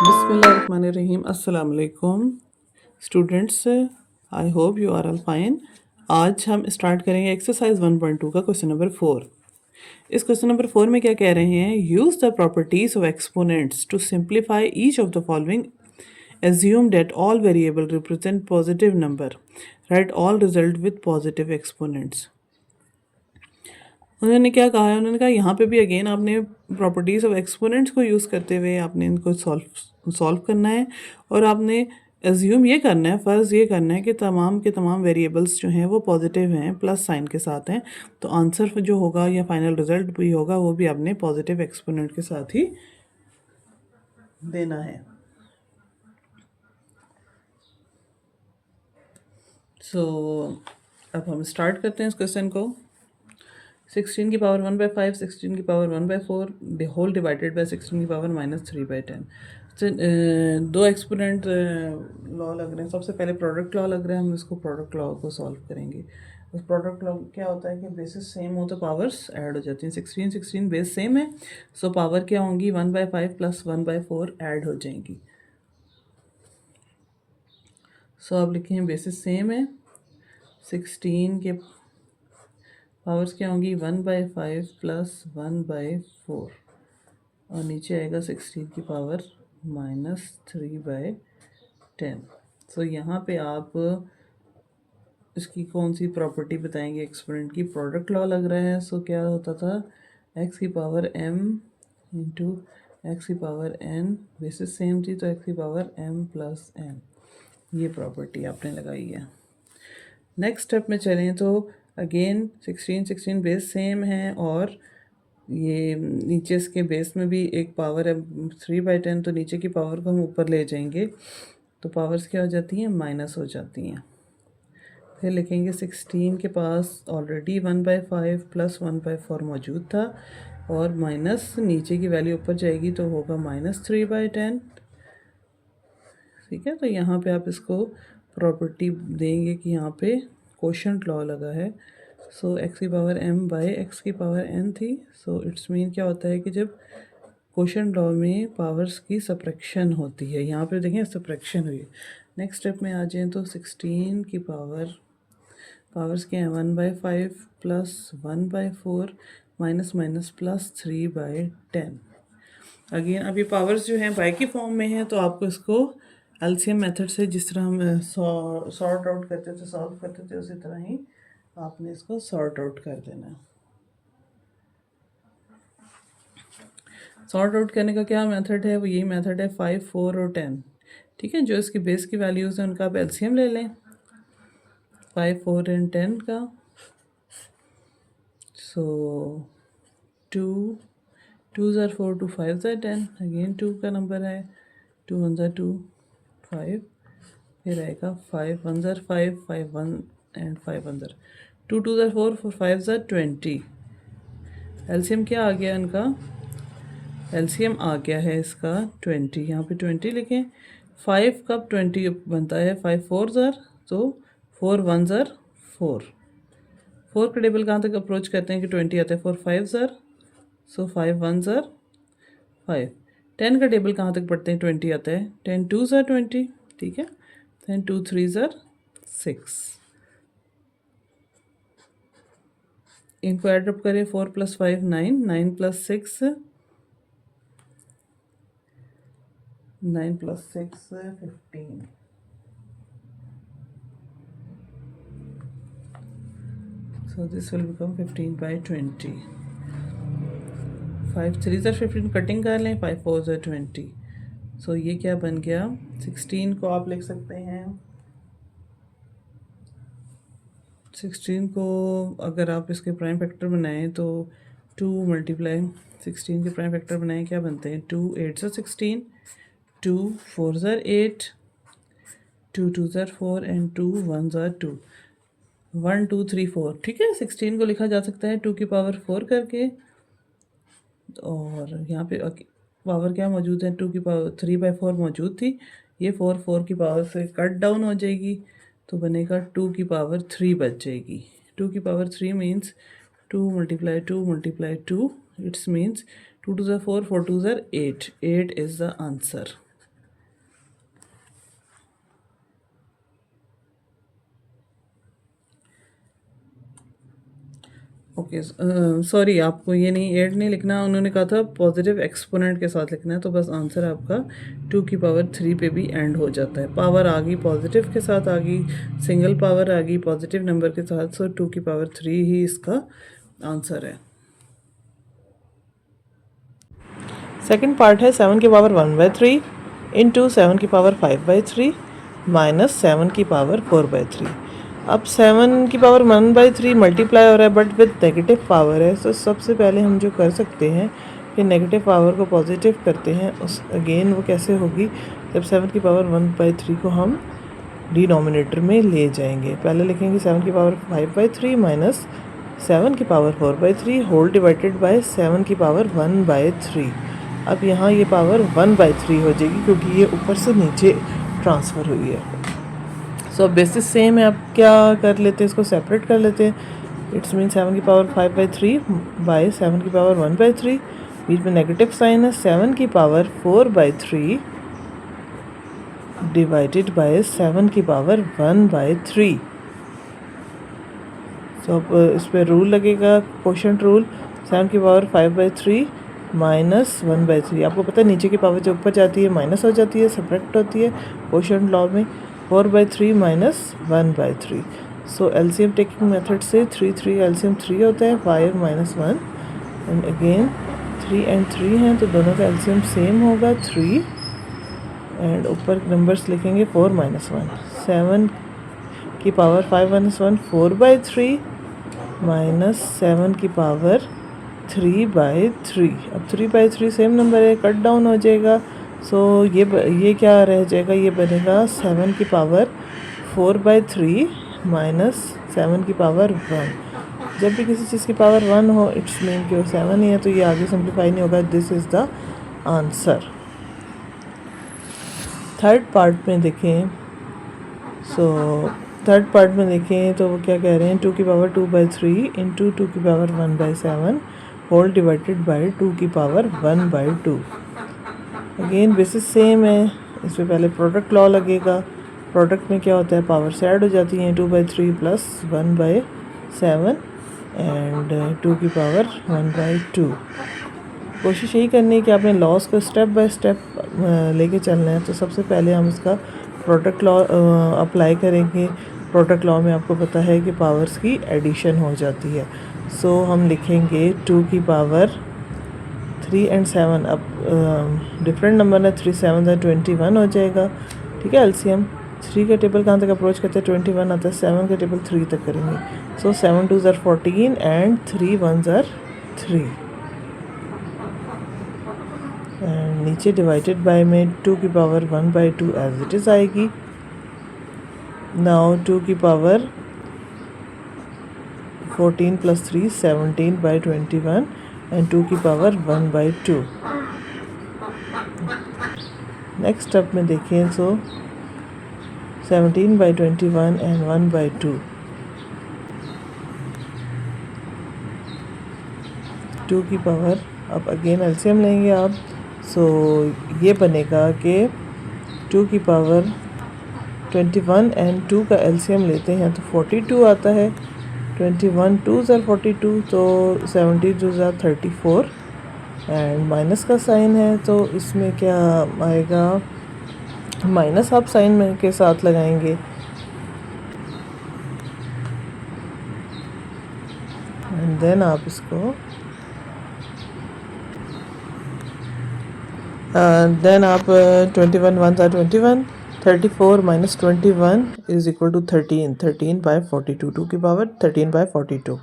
बिस्मिल्लाहिर्रहमानिर्रहीम अस्सलाम वालेकुम students, I hope you are all fine. आज हम स्टार्ट करेंगे एक्सरसाइज 1.2 का क्वेश्चन नंबर 4। इस क्वेश्चन नंबर 4 में क्या कह रहे हैं, use the properties of exponents to simplify each of the following, assume that all variable represent positive number, write all result with positive exponents। उन्होंने क्या कहा है, उन्होंने कहा यहाँ पे भी अगेन आपने प्रॉपर्टीज़ ऑफ एक्सपोनेंट्स को यूज़ करते हुए आपने इनको सॉल्व करना है और आपने एज्यूम ये करना है, फ़र्ज़ ये करना है कि तमाम के तमाम वेरिएबल्स जो हैं वो पॉजिटिव हैं, प्लस साइन के साथ हैं। तो आंसर जो होगा या फाइनल रिजल्ट भी होगा वो भी आपने पॉजिटिव एक्सपोनेंट के साथ ही देना है। अब हम स्टार्ट करते हैं इस क्वेश्चन को। 16 की पावर 1/5, 16 की पावर 1/4 होल डिवाइडेड बाय 16 की पावर -3/10। दो एक्सपोनेंट लॉ लग रहे हैं। सबसे पहले प्रोडक्ट लॉ लग रहा है, हम इसको प्रोडक्ट लॉ को सॉल्व करेंगे। उस प्रोडक्ट लॉ क्या होता है कि बेसिस सेम हो तो पावर्स ऐड हो जाती हैं। 16 बेस सेम है, सो पावर क्या होंगी 1/5 प्लस 1/4 ऐड हो जाएंगी। सो आप लिखे हैं बेसिस सेम है, 16 के पावर्स क्या होंगी 1/5 प्लस 1/4 और नीचे आएगा 16 की पावर -3/10। सो यहाँ पे आप इसकी कौन सी प्रॉपर्टी बताएंगे एक्सपोनेंट की, प्रोडक्ट लॉ लग रहा है। सो क्या होता था x की पावर m इंटू एक्स की पावर n, बेसिस सेम थी तो x की पावर m प्लस n, ये प्रॉपर्टी आपने लगाई है। नेक्स्ट स्टेप में चलें तो अगेन 16 बेस सेम है और ये नीचे इसके बेस में भी एक पावर है 3/10, तो नीचे की पावर को हम ऊपर ले जाएंगे तो पावर्स क्या हो जाती हैं, माइनस हो जाती हैं। फिर लिखेंगे 16 के पास ऑलरेडी 1/5 प्लस 1/4 मौजूद था और माइनस नीचे की वैल्यू ऊपर जाएगी तो होगा -3/10। ठीक है, तो यहाँ पे आप इसको प्रॉपर्टी देंगे कि यहाँ पे कोशेंट लॉ लगा है। सो एक्स की पावर m बाई एक्स की पावर n थी। सो इट्स मीन क्या होता है कि जब कोशेंट लॉ में पावर्स की सब्ट्रैक्शन होती है, यहाँ पे देखें सब्ट्रैक्शन हुई है। नेक्स्ट स्टेप में आ जाएँ तो 16 की पावर्स क्या है 1/5 plus 1/4 minus minus plus 3/10। Again अब ये पावर्स जो हैं बाई की फॉर्म में है, तो आपको इसको एलसीएम मेथड से जिस तरह हम सॉर्ट आउट करते थे, सॉल्व करते थे, उसी तरह ही आपने इसको सॉर्ट आउट कर देना। सॉर्ट आउट करने का क्या मेथड है, वो यही मेथड है 5, 4 और 10। ठीक है, जो इसकी बेस की वैल्यूज़ हैं उनका आप एलसीएम ले लें 5, 4 एंड 10 का। सो 2 ज़ार 4, 2 5 ज़ार 10, अगेन 2 का नंबर है, 2 1 ज़ार 2 5, फिर आएगा 5 1 ज़ार 5, 5 1 एंड 5 1 ज़ार 2, 2 ज़ार 4, 4 5 ज़ार 20। एलसीएम क्या आ गया इनका, एलसीएम आ गया है इसका 20। यहाँ पे 20 लिखें। 5 कब 20 बनता है, 5 4 ज़ार, तो 4 1 ज़ार 4। 4 का टेबल कहाँ तक अप्रोच करते हैं कि 20 आता है, 4 5 ज़ार, सो 5 1 ज़ार 5। 10 का टेबल कहाँ तक पढ़ते हैं, 20 आता है, 10 2 ज़ार 20। ठीक है, 10 2 3 ज़ार 6। इनको एडअप करें, 4 + 5 9, 9 + 6 9 + 6 15। So this will become 15/20। 5 3 tsar 15 cutting कर लें, 5 4 ज़ार 20। सो ये क्या बन गया, 16 को आप लिख सकते हैं, 16 को अगर आप इसके प्राइम फैक्टर बनाएं तो 2 × 16 के प्राइम फैक्टर बनाएं, क्या बनते हैं, 2 8 ज़ार 16, 2 4 ज़ार 8, 2 2 ज़ार 4 एंड 2 1 ज़ार 2, 1 2 3 4। ठीक है, 16 को लिखा जा सकता है 2 की पावर 4 करके, और यहाँ पे पावर क्या मौजूद है, 2 की पावर 3/4 मौजूद थी, ये 4 4 की पावर से कट डाउन हो जाएगी तो बनेगा 2 की पावर 3 बच जाएगी। 2 की पावर 3 मीन्स 2 × 2 × 2, इट्स मीन्स 2 2 ज़ार 4, 4 2 ज़ार 8, 8 is the answer. Okay, sorry, आपको ये नहीं ऐड नहीं लिखना, उन्होंने कहा था पॉजिटिव एक्सपोनेंट के साथ लिखना है, तो बस आंसर आपका 2 की पावर 3 पे भी एंड हो जाता है। पावर आ गई पॉजिटिव के साथ, आ गई सिंगल पावर आ गई पॉजिटिव नंबर के साथ, सो 2 की पावर 3 ही इसका आंसर है। सेकंड पार्ट है 7 की पावर 1/3 इंटू 7 की पावर 5/3 माइनस 7 की पावर 4/3। अब 7 की पावर 1/3 मल्टीप्लाई हो रहा है बट विद नेगेटिव पावर है, तो सबसे पहले हम जो कर सकते हैं कि नेगेटिव पावर को पॉजिटिव करते हैं। उस अगेन वो कैसे होगी, जब 7 की पावर 1/3 को हम डिनोमिनेटर में ले जाएंगे। पहले लिखेंगे 7 की पावर 5/3 माइनस 7 की पावर 4/3 होल डिवाइडेड बाय 7 की पावर 1/3। अब यहाँ ये पावर 1/3 हो जाएगी क्योंकि ये ऊपर से नीचे ट्रांसफ़र हुई है। सो बेसिस सेम है, आप क्या कर लेते हैं, इसको सेपरेट कर लेते हैं। इट्स मीन 7 की पावर 5/3 बाय 7 की पावर 1/3, बीच में नेगेटिव साइन है, 7 की पावर 4/3 डिवाइडेड बाय 7 की पावर 1/3। सो अब इस पर रूल लगेगा, क्वोशंट रूल। 7 की पावर 5/3 माइनस 1/3, आपको पता है नीचे की पावर जो ऊपर जाती है माइनस हो जाती है, सब्ट्रैक्ट होती है क्वोशंट लॉ में। 4/3 माइनस 1/3। सो एलसीएम टेकिंग मेथड से 3 एलसीएम 3 होता है, 5 माइनस 1 एंड अगेन 3 एंड 3 हैं तो दोनों का एलसीएम सेम होगा 3 एंड ऊपर नंबर्स लिखेंगे 4 माइनस 1। 7 की पावर 5 माइनस 1 4/3 माइनस 7 की पावर 3/3। अब 3/3 सेम नंबर है, कट डाउन हो जाएगा। सो ये क्या रह जाएगा, ये बनेगा 7 की पावर 4/3 माइनस 7 की पावर 1। जब भी किसी चीज़ की पावर 1 हो इट्स मीन कि वो 7 ही है, तो ये आगे सिंप्लीफाई नहीं होगा। This is the answer. Third part में देखें, थर्ड पार्ट में देखें तो वो क्या कह रहे हैं, 2 की पावर 2/3 इंटू 2 की पावर 1/7 होल डिवाइडेड बाय 2 की पावर 1/2। अगेन बेसिस सेम है, इसमें पहले प्रोडक्ट लॉ लगेगा। प्रोडक्ट में क्या होता है, पावर से ऐड हो जाती हैं, 2/3 प्लस 1/7 एंड 2 की पावर 1/2। कोशिश यही करनी है कि आपने लॉस को स्टेप बाय स्टेप लेके चलना है। तो सबसे पहले हम इसका प्रोडक्ट लॉ अप्लाई करेंगे। प्रोडक्ट लॉ में आपको पता है कि पावर्स की एडिशन हो जाती है। सो हम लिखेंगे 2 की पावर 3 एंड 7, अब डिफरेंट नंबर है, 3 7 21 हो जाएगा। ठीक है, एलसीएम 3 का टेबल कहाँ तक अप्रोच करते हैं, 21 आता है, 7 का टेबल 3 तक करेंगे। सो 7 2s are 14 and 3 1s are 3 and नीचे डिवाइडेड बाय में 2 की पावर 1/2 एज इट इज़ आएगी। नाउ 2 की पावर 14 प्लस 3 17/21 एंड 2 की पावर 1/2। नेक्स्ट स्टेप में देखें, सो 17/21 एंड 1/2। 2 की पावर, अब अगेन एलसीएम लेंगे आप। सो ये बनेगा कि 2 की पावर 21 एंड 2 का एलसीएम लेते हैं तो 42 आता है। 21 2s are 42, तो 70 2s are 34 एंड माइनस का साइन है, तो इसमें क्या आएगा, माइनस आप साइन में के साथ लगाएंगे एंड देन आप इसको देन आप 21 1s are 21, 34 minus 21 is equal to 13 13/42, 2 की पावर 13/42।